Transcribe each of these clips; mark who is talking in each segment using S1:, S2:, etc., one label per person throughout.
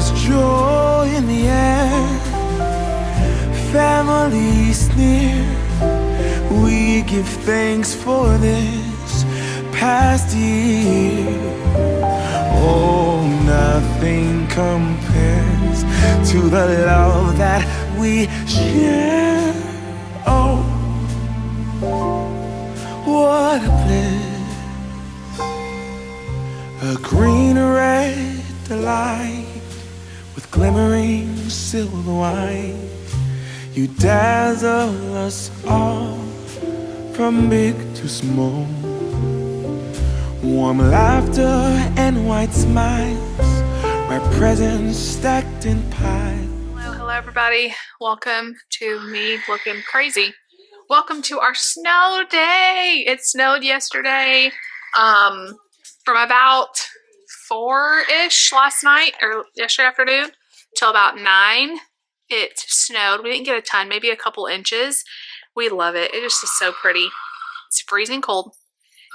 S1: There's joy in the air, family's near. We give thanks for this past year. Oh, nothing compares to the love that we share. Oh, what a bliss. A green red delight with glimmering silver wine. You dazzle us all from big to small. Warm laughter and white smiles, my presents stacked in piles.
S2: Hello everybody. Welcome to me looking crazy. Welcome to our snow day. It snowed yesterday from about 4-ish last night or yesterday afternoon till about 9. It snowed. We didn't get a ton, maybe a couple inches. We love it. It just is so pretty. It's freezing cold.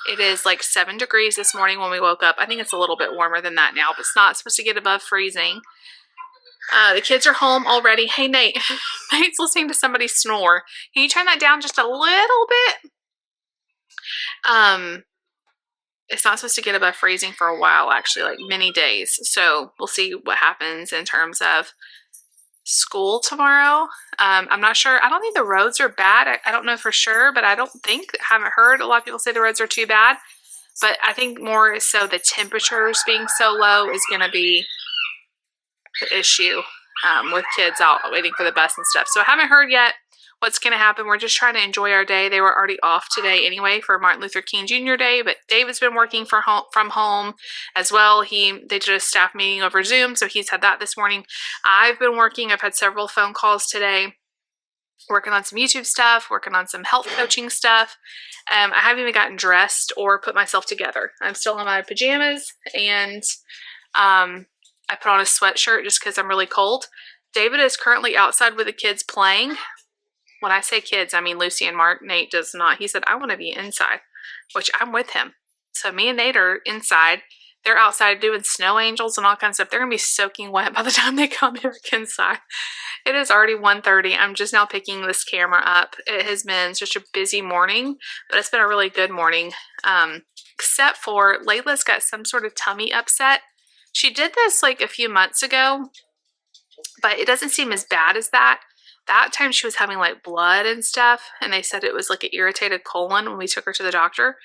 S2: It is like 7 degrees this morning when we woke up. I think it's a little bit warmer than that now, but it's not supposed to get above freezing. The kids are home already. Hey, Nate. Nate's listening to somebody snore. Can you turn that down just a little bit? It's not supposed to get above freezing for a while, actually, like many days. So we'll see what happens in terms of school tomorrow. I'm not sure. I don't think the roads are bad. I don't know for sure, but I haven't heard a lot of people say the roads are too bad. But I think more so the temperatures being so low is going to be the issue with kids out waiting for the bus and stuff. So I haven't heard yet what's going to happen. We're just trying to enjoy our day. They were already off today anyway for Martin Luther King Jr. Day, but David's been working from home as well. They did a staff meeting over Zoom, so he's had that this morning. I've been working. I've had several phone calls today, working on some YouTube stuff, working on some health coaching stuff. I haven't even gotten dressed or put myself together. I'm still in my pajamas, and I put on a sweatshirt just because I'm really cold. David is currently outside with the kids playing. When I say kids, I mean Lucy and Mark. Nate does not. He said, I want to be inside, which I'm with him. So me and Nate are inside. They're outside doing snow angels and all kinds of stuff. They're going to be soaking wet by the time they come back inside. It is already 1:30. I'm just now picking this camera up. It has been such a busy morning, but it's been a really good morning. Except for Layla's got some sort of tummy upset. She did this like a few months ago, but it doesn't seem as bad as that. That time she was having like blood and stuff, and they said it was like an irritated colon when we took her to the doctor.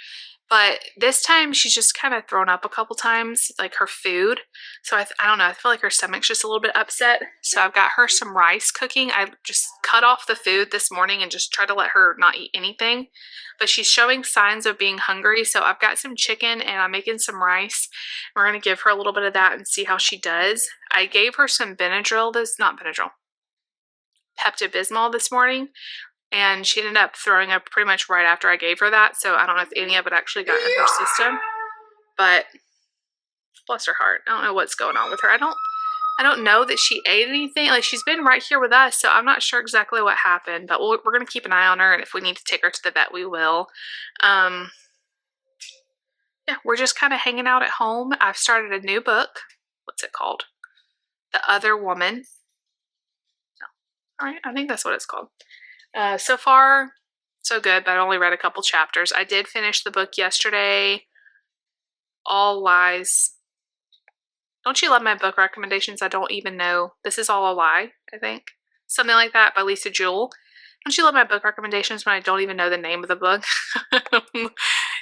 S2: But this time she's just kind of thrown up a couple times, like her food. So I don't know, I feel like her stomach's just a little bit upset. So I've got her some rice cooking. I just cut off the food this morning and just tried to let her not eat anything. But she's showing signs of being hungry. So I've got some chicken and I'm making some rice. We're going to give her a little bit of that and see how she does. I gave her some Pepto-Bismol this morning, and she ended up throwing up pretty much right after I gave her that, so I don't know if any of it actually got in her system, but bless her heart. I don't know what's going on with her. I don't know that she ate anything. Like, she's been right here with us, so I'm not sure exactly what happened, but we're going to keep an eye on her, and if we need to take her to the vet, we will. Yeah, we're just kind of hanging out at home. I've started a new book. What's it called? The Other Woman. All right, I think that's what it's called. So far, so good, but I only read a couple chapters. I did finish the book yesterday. All Lies. Don't you love my book recommendations? I don't even know. This Is All a Lie, I think. Something like that by Lisa Jewell. Don't you love my book recommendations when I don't even know the name of the book?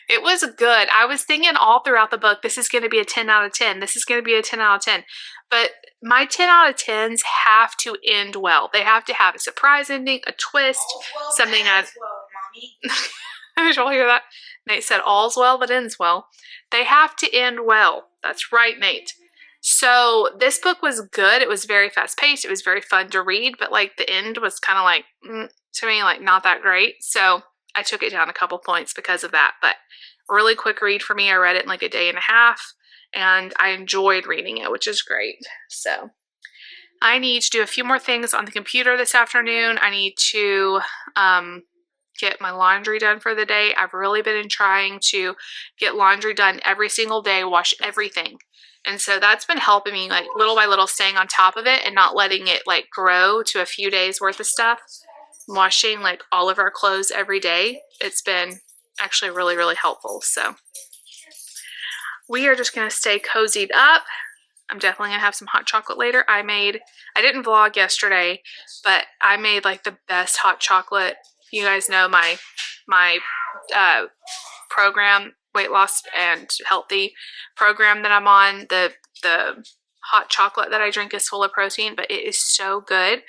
S2: It was good. I was thinking all throughout the book, this is going to be a 10 out of 10. This is going to be a 10 out of 10. But my 10 out of 10s have to end well. They have to have a surprise ending, a twist, something that... Mommy. Did you all hear that? Nate said, all's well that ends well. They have to end well. That's right, Nate. So this book was good. It was very fast paced. It was very fun to read, but like the end was kind of like, to me, like not that great. So I took it down a couple points because of that, but really quick read for me. I read it in like a day and a half, and I enjoyed reading it, which is great. So I need to do a few more things on the computer this afternoon. I need to get my laundry done for the day. I've really been trying to get laundry done every single day, wash everything. And so that's been helping me, like, little by little, staying on top of it and not letting it like grow to a few days worth of stuff. Washing like all of our clothes every day. It's been actually really, really helpful. So we are just going to stay cozied up. I'm definitely going to have some hot chocolate later. I didn't vlog yesterday, but I made like the best hot chocolate. You guys know my program, weight loss and healthy program that I'm on. The hot chocolate that I drink is full of protein, but it is so good.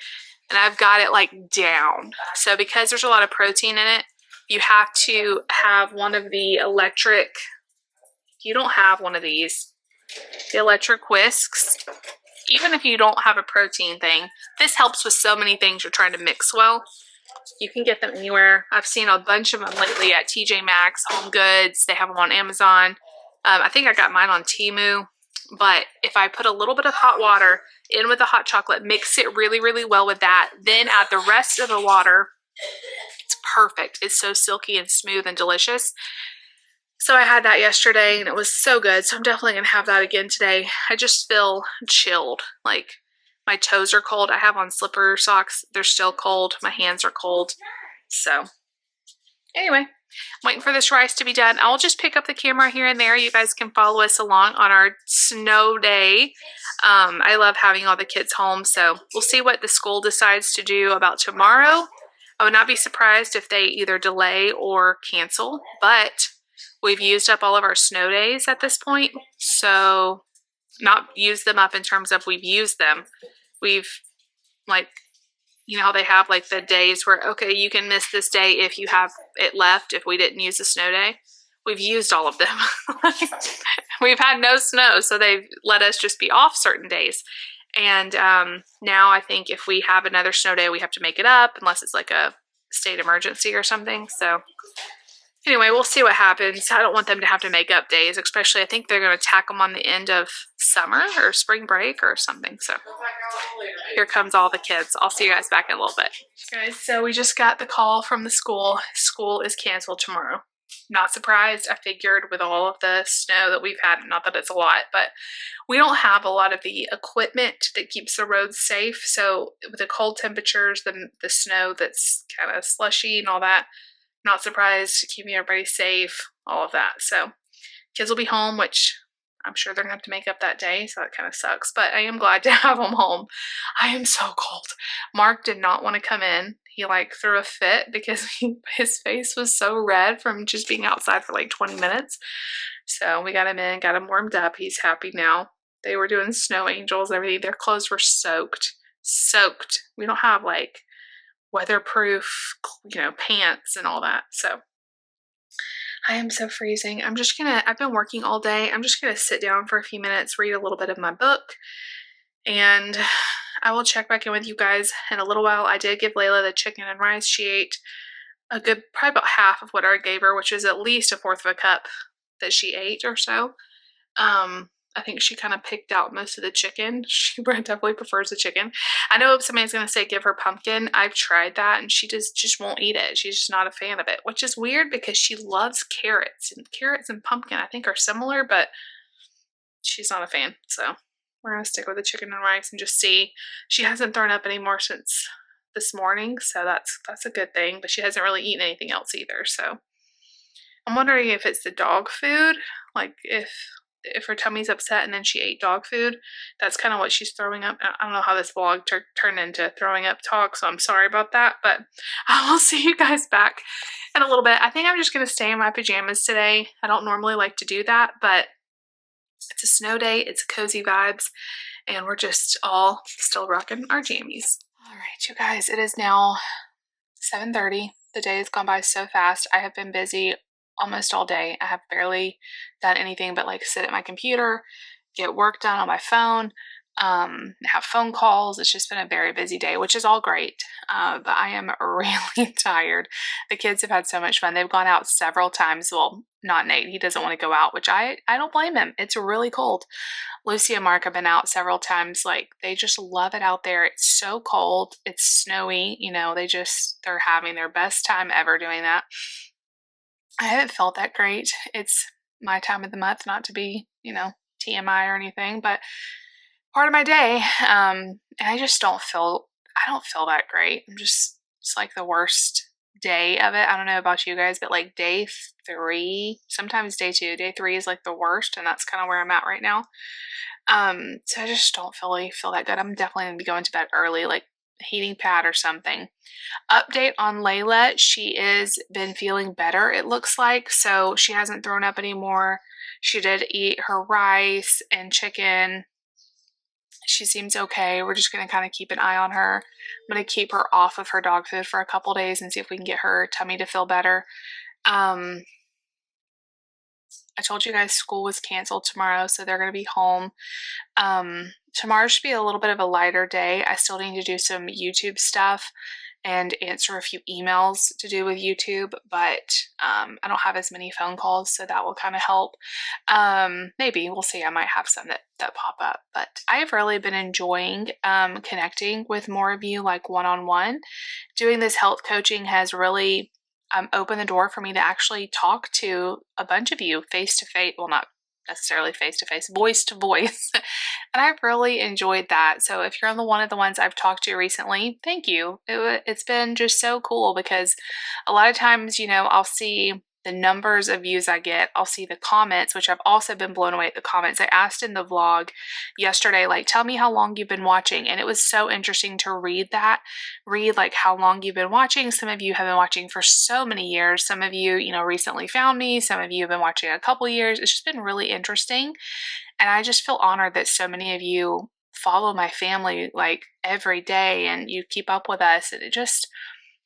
S2: And I've got it like down. So because there's a lot of protein in it, you have to have one of the electric, if you don't have one of these, the electric whisks, even if you don't have a protein thing, this helps with so many things you're trying to mix well. You can get them anywhere. I've seen a bunch of them lately at TJ Maxx, Home Goods. They have them on Amazon. I think I got mine on Temu. But if I put a little bit of hot water in with the hot chocolate, mix it really, really well with that, then add the rest of the water, it's perfect. It's so silky and smooth and delicious. So I had that yesterday and it was so good. So I'm definitely going to have that again today. I just feel chilled. Like my toes are cold. I have on slipper socks. They're still cold. My hands are cold. So anyway, I'm waiting for this rice to be done. I'll just pick up the camera here and there. You guys can follow us along on our snow day. I love having all the kids home. So we'll see what the school decides to do about tomorrow. I would not be surprised if they either delay or cancel, but we've used up all of our snow days at this point. So not used them up in terms of we've used them. We've, like, you know how they have like the days where, okay, you can miss this day if you have it left, if we didn't use a snow day. We've used all of them. We've had no snow, so they've let us just be off certain days. And now I think if we have another snow day, we have to make it up unless it's like a state emergency or something. So anyway, we'll see what happens. I don't want them to have to make up days, especially I think they're going to tack them on the end of summer or spring break or something. So here comes all the kids. I'll see you guys back in a little bit. Guys, so we just got the call from the school. School is canceled tomorrow. Not surprised. I figured with all of the snow that we've had, not that it's a lot, but we don't have a lot of the equipment that keeps the roads safe. So with the cold temperatures, the snow that's kind of slushy and all that, not surprised, keeping everybody safe, all of that. So kids will be home, which I'm sure they're gonna have to make up that day, so that kind of sucks, but I am glad to have them home. I am so cold. Mark did not want to come in. He like threw a fit because his face was so red from just being outside for like 20 minutes. So we got him in, got him warmed up. He's happy now. They were doing snow angels, everything. Their clothes were soaked. We don't have like weatherproof, pants and all that. So I am so freezing. I've been working all day. I'm just gonna sit down for a few minutes, read a little bit of my book, and I will check back in with you guys in a little while. I did give Layla the chicken and rice. She ate probably about half of what I gave her, which is at least a fourth of a cup that she ate or so. I think she kind of picked out most of the chicken. She definitely prefers the chicken. I know somebody's going to say give her pumpkin. I've tried that and she just won't eat it. She's just not a fan of it, which is weird because she loves carrots. And carrots and pumpkin I think are similar, but she's not a fan. So we're going to stick with the chicken and rice and just see. She hasn't thrown up anymore since this morning, so that's a good thing. But she hasn't really eaten anything else either. So I'm wondering if it's the dog food, like if her tummy's upset and then she ate dog food, that's kind of what she's throwing up. I don't know how this vlog turned into throwing up talk, so I'm sorry about that, but I will see you guys back in a little bit. I think I'm just going to stay in my pajamas today. I don't normally like to do that, but it's a snow day, it's cozy vibes, and we're just all still rocking our jammies. All right, you guys, it is now 7:30. The day has gone by so fast. I have been busy almost all day. I have barely done anything but like sit at my computer, get work done on my phone, have phone calls. It's just been a very busy day, which is all great. But I am really tired. The kids have had so much fun. They've gone out several times. Well, not Nate. He doesn't want to go out, which I don't blame him. It's really cold. Lucy and Mark have been out several times. Like, they just love it out there. It's so cold. It's snowy. They're having their best time ever doing that. I haven't felt that great. It's my time of the month not to be, TMI or anything, but part of my day. And I just I don't feel that great. It's like the worst day of it. I don't know about you guys, but like day 3, sometimes day 2, day 3 is like the worst. And that's kind of where I'm at right now. So I just don't really feel that good. I'm definitely gonna be going to bed early, like heating pad or something. Update on Layla. She is been feeling better, it looks like. So she hasn't thrown up anymore. She did eat her rice and chicken. She seems okay. We're just going to kind of keep an eye on her. I'm going to keep her off of her dog food for a couple days and see if we can get her tummy to feel better. I told you guys school was canceled tomorrow, so they're going to be home. Tomorrow should be a little bit of a lighter day. I still need to do some YouTube stuff and answer a few emails to do with YouTube, but I don't have as many phone calls, so that will kind of help. Maybe we'll see. I might have some that pop up, but I have really been enjoying connecting with more of you, like one-on-one. Doing this health coaching has really opened the door for me to actually talk to a bunch of you face to face. Well, not necessarily face to face, voice to voice. And I've really enjoyed that. So if you're on one of the ones I've talked to recently, thank you. It's been just so cool because a lot of times, I'll see the numbers of views I get. I'll see the comments, which I've also been blown away at the comments. I asked in the vlog yesterday, like, tell me how long you've been watching. And it was so interesting to read like how long you've been watching. Some of you have been watching for so many years. Some of you, recently found me. Some of you have been watching a couple years. It's just been really interesting. And I just feel honored that so many of you follow my family like every day and you keep up with us. And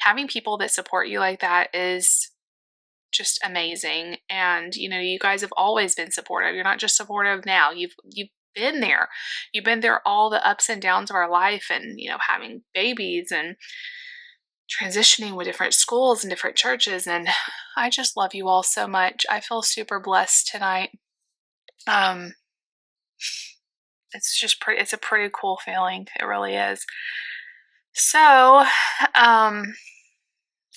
S2: having people that support you like that is just amazing. And you guys have always been supportive. You're not just supportive now. You've been there. You've been there all the ups and downs of our life, and having babies and transitioning with different schools and different churches. And I just love you all so much. I feel super blessed tonight. It's a pretty cool feeling. It really is. So,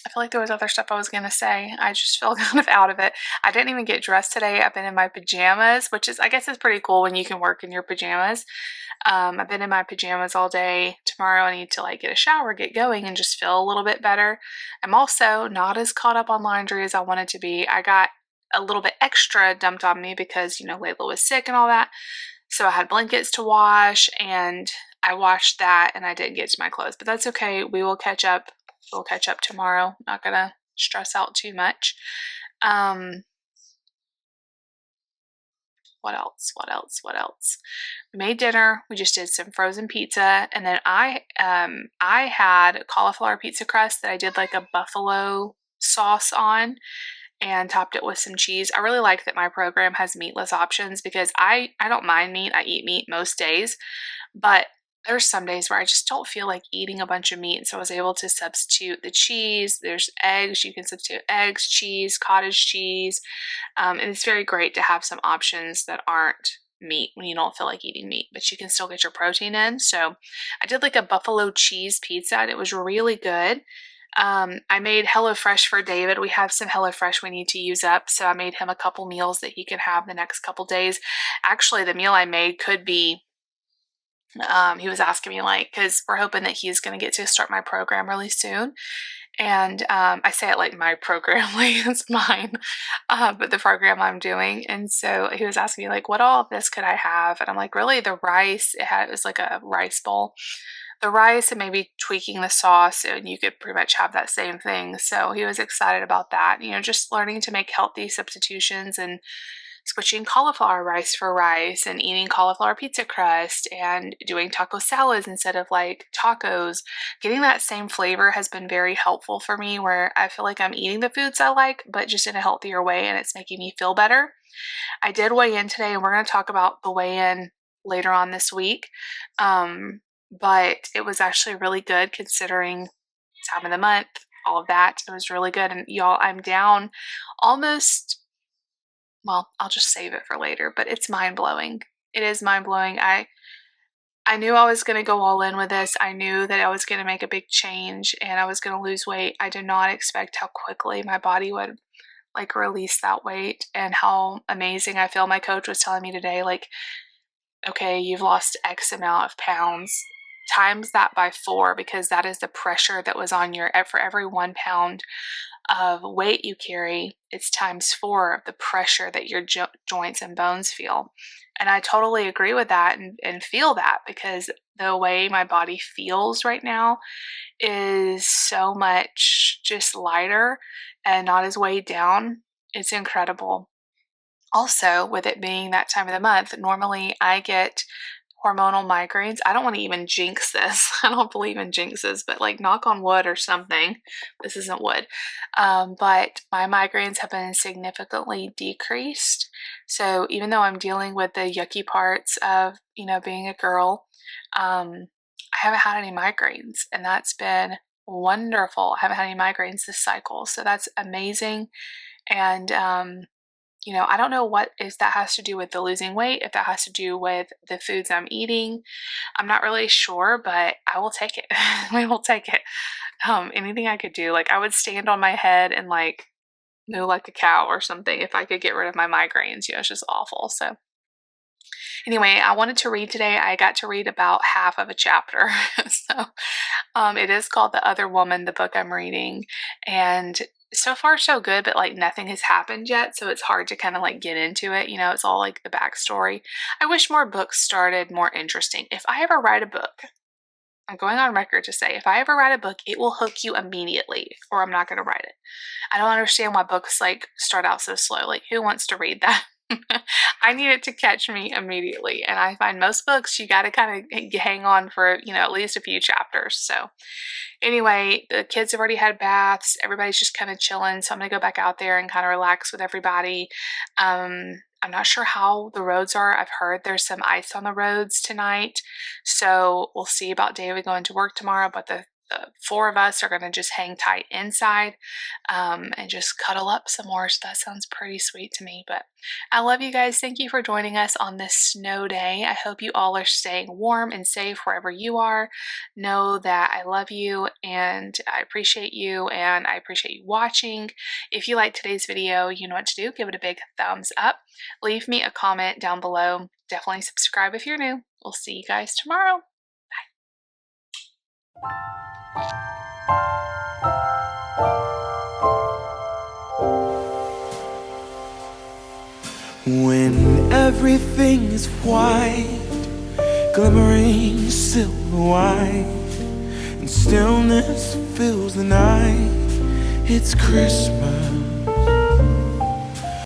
S2: I feel like there was other stuff I was going to say. I just feel kind of out of it. I didn't even get dressed today. I've been in my pajamas, which is, I guess it's pretty cool when you can work in your pajamas. I've been in my pajamas all day. Tomorrow I need to get a shower, get going, and just feel a little bit better. I'm also not as caught up on laundry as I wanted to be. I got a little bit extra dumped on me because, Layla was sick and all that. So I had blankets to wash and I washed that and I didn't get to my clothes, but that's okay. We will catch up. We'll catch up tomorrow. Not gonna stress out too much. What else? We made dinner. We just did some frozen pizza, and then I had cauliflower pizza crust that I did like a buffalo sauce on and topped it with some cheese. I really like that my program has meatless options because I don't mind meat. I eat meat most days, but there's some days where I just don't feel like eating a bunch of meat. So I was able to substitute the cheese. There's eggs. You can substitute eggs, cheese, cottage cheese. And it's very great to have some options that aren't meat when you don't feel like eating meat, but you can still get your protein in. So I did like a buffalo cheese pizza and it was really good. I made HelloFresh for David. We have some HelloFresh we need to use up. So I made him a couple meals that he can have the next couple days. Actually, the meal I made could be he was asking me because we're hoping that he's going to get to start my program really soon. And I say it like my program, like it's mine, but the program I'm doing. And so he was asking me what all of this could I have? And I'm like, really the rice, it was like a rice bowl. The rice and maybe tweaking the sauce and you could pretty much have that same thing. So he was excited about that. Just learning to make healthy substitutions and switching cauliflower rice for rice and eating cauliflower pizza crust and doing taco salads instead of tacos. Getting that same flavor has been very helpful for me where I feel like I'm eating the foods I like, but just in a healthier way and it's making me feel better. I did weigh in today and we're going to talk about the weigh-in later on this week. But it was actually really good considering time of the month, all of that. It was really good. And y'all, I'm down almost, well, I'll just save it for later, but it's mind-blowing. It is mind-blowing. I knew I was going to go all in with this. I knew that I was going to make a big change and I was going to lose weight. I did not expect how quickly my body would like release that weight and how amazing I feel. My coach was telling me today, like, okay, you've lost X amount of pounds, times that by 4, because that is the pressure that was on your, for every 1 pound of weight you carry, it's times 4 of the pressure that your joints and bones feel. And I totally agree with that and feel that, because the way my body feels right now is so much just lighter and not as weighed down. It's incredible. Also, with it being that time of the month, normally I get hormonal migraines. I don't want to even jinx this. I don't believe in jinxes, but like knock on wood or something. This isn't wood. But my migraines have been significantly decreased. So even though I'm dealing with the yucky parts of, being a girl, I haven't had any migraines, and that's been wonderful. I haven't had any migraines this cycle. So that's amazing. And, I don't know if that has to do with the losing weight, if that has to do with the foods I'm eating. I'm not really sure, but I will take it. I will take it. Anything I could do. Like, I would stand on my head and like moo like a cow or something if I could get rid of my migraines. It's just awful. So anyway, I wanted to read today. I got to read about half of a chapter. So it is called The Other Woman, the book I'm reading. And so far so good, but like nothing has happened yet, so it's hard to kind of like get into it. It's all like the backstory. I wish more books started more interesting. If I ever write a book, I'm going on record to say, if I ever write a book, it will hook you immediately, or I'm not going to write it. I don't understand why books like start out so slow. Like, who wants to read that? I need it to catch me immediately. And I find most books, you got to kind of hang on for, at least a few chapters. So anyway, the kids have already had baths. Everybody's just kind of chilling. So I'm going to go back out there and kind of relax with everybody. I'm not sure how the roads are. I've heard there's some ice on the roads tonight. So we'll see about David going to work tomorrow. But the 4 of us are going to just hang tight inside and just cuddle up some more. So that sounds pretty sweet to me. But I love you guys. Thank you for joining us on this snow day. I hope you all are staying warm and safe wherever you are. Know that I love you and I appreciate you, and I appreciate you watching. If you liked today's video, you know what to do. Give it a big thumbs up. Leave me a comment down below. Definitely subscribe if you're new. We'll see you guys tomorrow.
S1: When everything is white, glimmering silver white, and stillness fills the night, it's Christmas.